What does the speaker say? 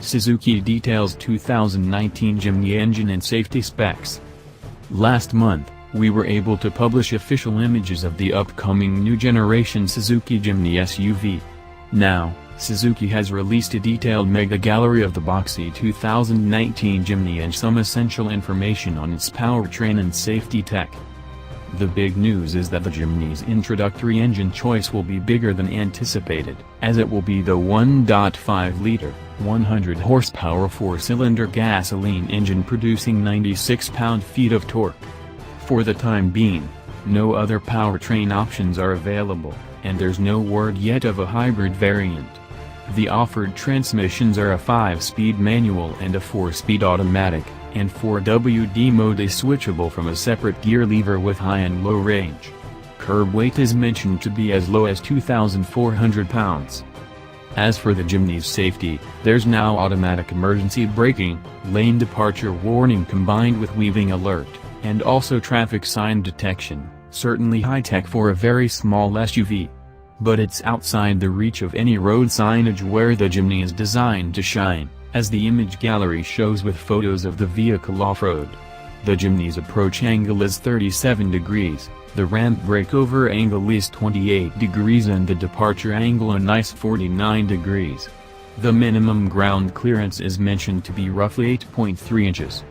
Suzuki details 2019 Jimny engine and safety specs. Last month, we were able to publish official images of the upcoming new generation Suzuki Jimny SUV. Now, Suzuki has released a detailed mega gallery of the boxy 2019 Jimny and some essential information on its powertrain and safety tech. The big news is that the Jimny's introductory engine choice will be bigger than anticipated, as it will be the 1.5-liter, 100 horsepower 4-cylinder gasoline engine producing 96 pound-feet of torque. For the time being, no other powertrain options are available, and there's no word yet of a hybrid variant. The offered transmissions are a 5-speed manual and a 4-speed automatic, and 4WD mode is switchable from a separate gear lever with high and low range. Curb weight is mentioned to be as low as 2,400 pounds. As for the Jimny's safety, there's now automatic emergency braking, lane departure warning combined with weaving alert, and also traffic sign detection, certainly high-tech for a very small SUV. But it's outside the reach of any road signage where the Jimny is designed to shine, as the image gallery shows with photos of the vehicle off-road. The Jimny's approach angle is 37 degrees, the ramp breakover angle is 28 degrees and the departure angle a nice 49 degrees. The minimum ground clearance is mentioned to be roughly 8.3 inches.